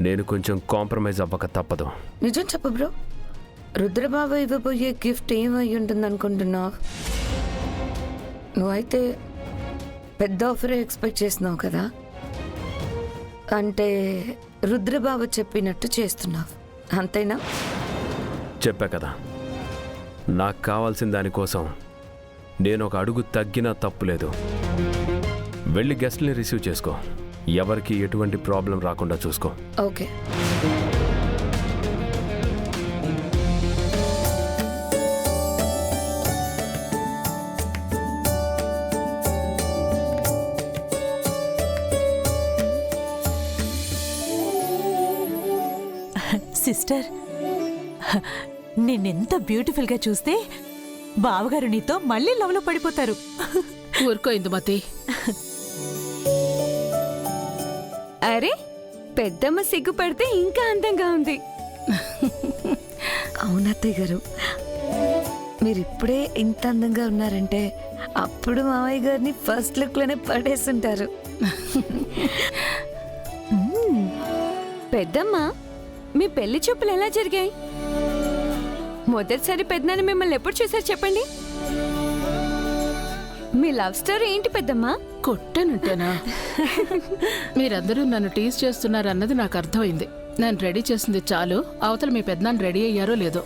నేను కొంచెం కాంప్రమైజ్ అవ్వక తప్పదు. నిజం చెప్పు బ్రో, రుద్రబాబు ఇవ్వబోయే గిఫ్ట్ ఏమై ఉంటుంది అనుకుంటున్నావు? నువ్వైతే పెద్ద ఆఫరే ఎక్స్పెక్ట్ చేస్తున్నావు కదా, అంటే రుద్రబాబు చెప్పినట్టు చేస్తున్నావు అంతేనా? చెప్పా కదా, నాకు కావాల్సిన దానికోసం నేను ఒక అడుగు తగ్గినా తప్పులేదు. వెళ్ళి గెస్ట్ని రిసీవ్ చేసుకో, ఎవరికి ఎటువంటి ప్రాబ్లం రాకుండా చూసుకో. ఓకే. సిస్టర్, నిన్నెంత బ్యూటిఫుల్గా చూస్తే బావగారు నీతో మళ్ళీ లవ్లో పడిపోతారు. ఊరుకో ఇందుమతి. అరే, పెద్దమ్మ సిగ్గుపడితే ఇంకా అందంగా ఉంది. అవునత్తయ్య గారు, మీరిప్పుడే ఇంత అందంగా ఉన్నారంటే అప్పుడు మావయ్య గారిని ఫస్ట్ లుక్ లోనే పడేస్తుంటారు. పెద్దమ్మ, మీ పెళ్లి చూపులు ఎలా జరిగాయి? మొదటిసారి పెద్దనాన్న మిమ్మల్ని ఎప్పుడు చూసారు చెప్పండి? మీ లవ్ స్టోరీ ఏంటి పెద్దమ్మా? కొట్టనుంటేనా? మీరందరూ నన్ను టీజ్ చేస్తున్నారన్నది నాకు అర్థమైంది. నేను రెడీ చేసింది చాలు, అవతల మీ పెద్దనాన్న రెడీ అయ్యారో లేదో.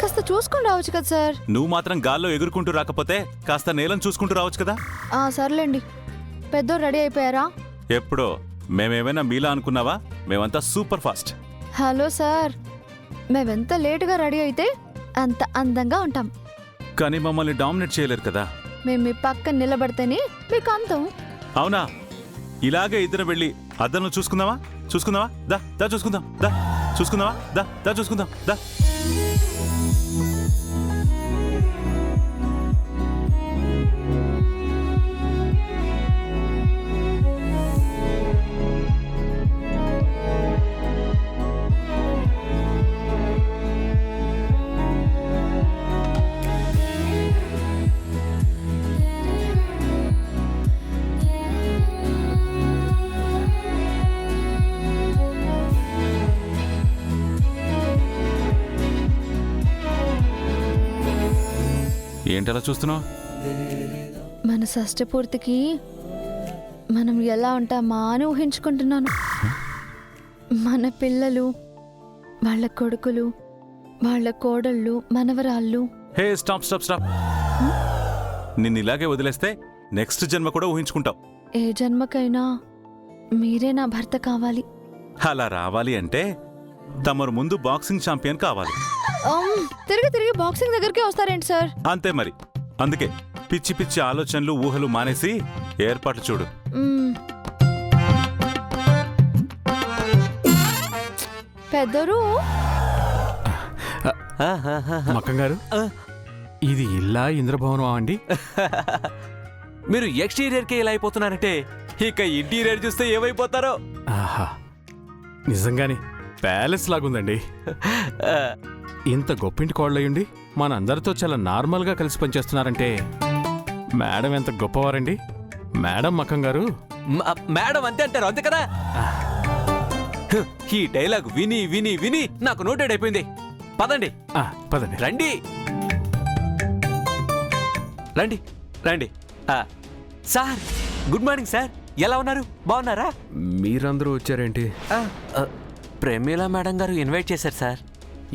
కాస్త చూసుకుని రావచ్చు కదా సార్. నువ్వు మాత్రం గాల్లో ఎగురుకుంటూ రాకపోతే కాస్త నేలను చూసుకుంటూ రావచ్చు కదా. సర్లేండి. పెద్ద రెడీ అయిపోయారా? ఎప్పుడో. మేమేమైనా మీలా అనుకున్నావా? మేమంతా సూపర్ ఫాస్ట్. హలో సార్, మేమెంత లేటుగా రెడీ అయితే అంత అందంగా ఉంటాం. కానీ మమ్మల్ని డామినేట్ చేయలేరు కదా. మేము మీ పక్కన నిలబడితేనే మీకు అంతం. అవునా? ఇలాగే ఇద్దరం వెళ్ళి అద్దంలో చూసుకుందామా? దా దా చూసుకుందాం. దా చూసుకుందామా? దా దా చూసుకుందాం. దా. ఏంటలా చూస్తున్నావు? మన షష్ఠపూర్తికి మనం ఎలా ఉంటామా అని ఊహించుకుంటున్నాను. మన పిల్లలు, వాళ్ళ కొడుకులు, వాళ్ళ కోడళ్ళు, మనవరాళ్ళు. హే, స్టాప్ స్టాప్ స్టాప్. నిన్ను ఇలాగే వదిలేస్తే నెక్స్ట్ జన్మ కూడా ఊహించుకుంటావు. ఏ జన్మకైనా మీరే నా భర్త కావాలి. అలా రావాలి అంటే తమరు ముందు బాక్సింగ్ ఛాంపియన్ కావాలి. తిరిగి తిరిగి బాక్సింగ్ దగ్గరికి వస్తారేంటి సార్? అంతే మరి. అందుకే పిచ్చి పిచ్చి ఆలోచనలు, ఊహలు మానేసి ఏర్పాట్లు చూడు. పెద్దరు మక్కంగారు, ఇది ఇల్లా ఇంద్రభవనం అండి? మీరు ఎక్స్టీరియర్కి ఇలా అయిపోతున్నారంటే ఇక ఇంటీరియర్ చూస్తే ఏమైపోతారో. ఆహా, నిజంగానే ప్యాలెస్ లాగుందండి. ఇంత గొప్పింటి కోళ్ళయ్యండి మనందరితో చాలా నార్మల్గా కలిసి పనిచేస్తున్నారంటే మేడం ఎంత గొప్పవారండి. మేడం మక్కంగారు. మేడం అంతే అంటారు, అంతే కదా? ఈ డైలాగ్ విని విని విని నాకు నోటెడ్ అయిపోయింది. పదండి పదండి. రండి రండి రండి. Sir, good morning sir. ఎలా ఉన్నారు? బాగున్నారా? మీరందరూ వచ్చారేంటి? ప్రేమిలా మేడం గారు ఇన్వైట్ చేశారు సార్.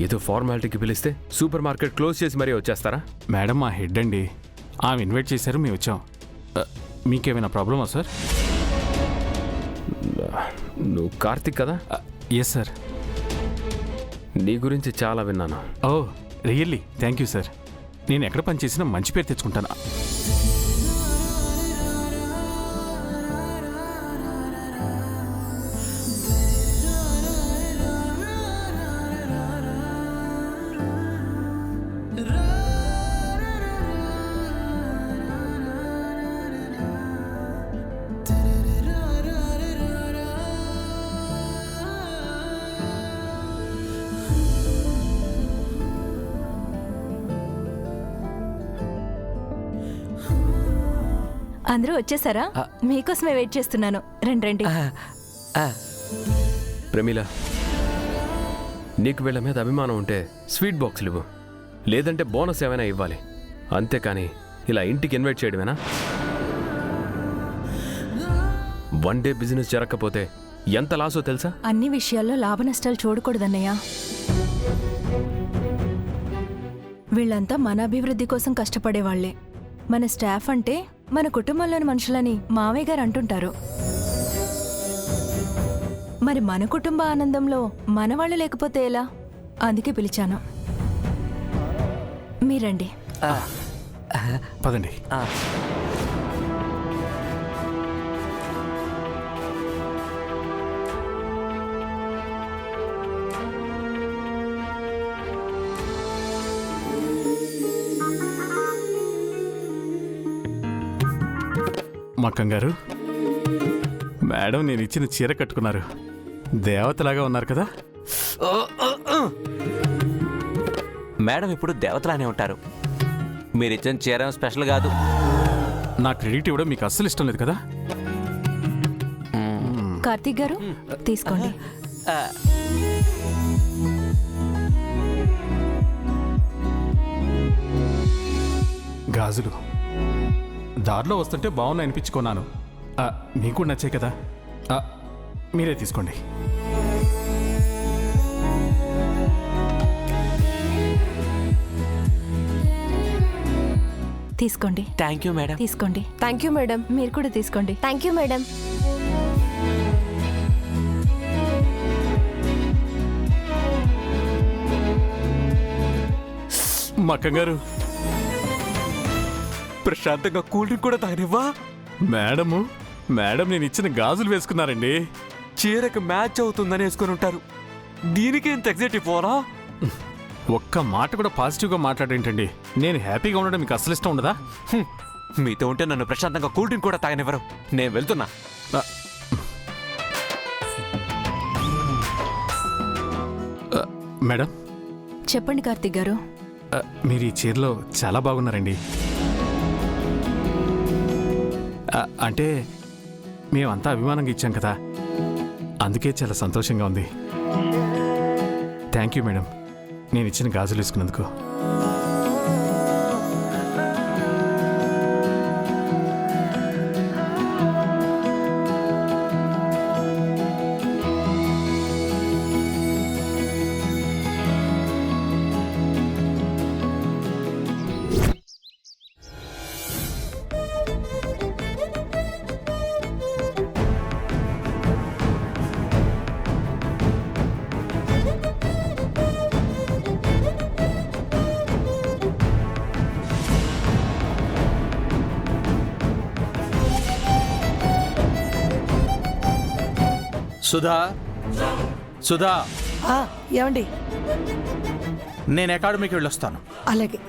ఏదో ఫార్మాలిటీకి పిలిస్తే సూపర్ మార్కెట్ క్లోజ్ చేసి మరీ వచ్చేస్తారా? మేడం మా హెడ్ అండి, ఆమె ఇన్వైట్ చేశారు, మేము వచ్చాం. మీకేమైనా ప్రాబ్లమా సార్? నువ్వు కార్తిక్ కదా? Yes sir. నీ గురించి చాలా విన్నాను. Oh really? Thank you sir. నేను ఎక్కడ పనిచేసినా మంచి పేరు తెచ్చుకుంటాను. అందరూ వచ్చేసారా? మీకోసమే వెయిట్ చేస్తున్నాను. రండి రండి. ప్రమీల, నీకు వీళ్ళ మీద అభిమానం ఉంటే స్వీట్ బాక్సులు ఇవ్వు, లేదంటే బోనస్ ఏమైనా ఇవ్వాలి. అంతేకాని ఇలా ఇంటికి ఇన్వైట్ చేయడమేనా? వన్ డే బిజినెస్ జరగకపోతే ఎంత లాసో తెలుసా? అన్ని విషయాల్లో లాభ నష్టాలు చూడకూడదన్నయ్య. వీళ్ళంతా మన అభివృద్ధి కోసం కష్టపడేవాళ్లే. మన స్టాఫ్ అంటే మన కుటుంబంలోని మనుషులని మావయ్య గారు అంటుంటారు. మరి మన కుటుంబ ఆనందంలో మన వాళ్ళు లేకపోతే ఎలా? అందుకే పిలిచాను. మీరండి. పదండి. మక్కం గారు, మేడం నేను ఇచ్చిన చీర కట్టుకున్నారు. దేవతలాగా ఉన్నారు కదా. మేడం ఇప్పుడు దేవతలానే ఉంటారు. మీరు ఇచ్చిన చీర స్పెషల్ కాదు. నా క్రెడిట్ ఇవ్వడం మీకు అస్సలు ఇష్టం లేదు కదా. కార్తీక్ గారు తీసుకోండి. గాజులు దారిలో వస్తుంటే బాగున్నాయి అనిపించుకున్నాను. మీకు కూడా నచ్చాయి కదా. మీరే తీసుకోండి. తీసుకోండి. Thank you madam. తీసుకోండి. Thank you madam. మీరు కూడా తీసుకోండి. Thank you madam. మక్కం గారు, ప్రశాంతంగా కూల్ డ్రింక్ కూడా తాగనివ్వా? మేడం నేను ఇచ్చిన గాజులు వేసుకున్నారండి. చీరకు మ్యాచ్ అవుతుందని వేసుకుని ఉంటారు. దీనికి ఎంత ఎగ్జైట్ అయిపోరా? ఒక్క మాట కూడా పాజిటివ్గా మాట్లాడేంటండి. నేను హ్యాపీగా ఉండడం మీకు అసలు ఇష్టం ఉండదా? మీతో ఉంటే నన్ను ప్రశాంతంగా కూల్ డ్రింక్ కూడా తాగనివ్వరు. నేను వెళ్తున్నా. మేడం, చెప్పండి కార్తీక్ గారు. మీరు ఈ చీరలో చాలా బాగున్నారండి. అంటే మేమంతా అభిమానంగా ఇచ్చాం కదా, అందుకే చాలా సంతోషంగా ఉంది. థ్యాంక్ యూ మేడం, నేను ఇచ్చిన గాజులు వేసుకున్నందుకు. సుధా, ఏమండి? నేను అకాడమీకి వెళ్ళొస్తాను. అలాగే.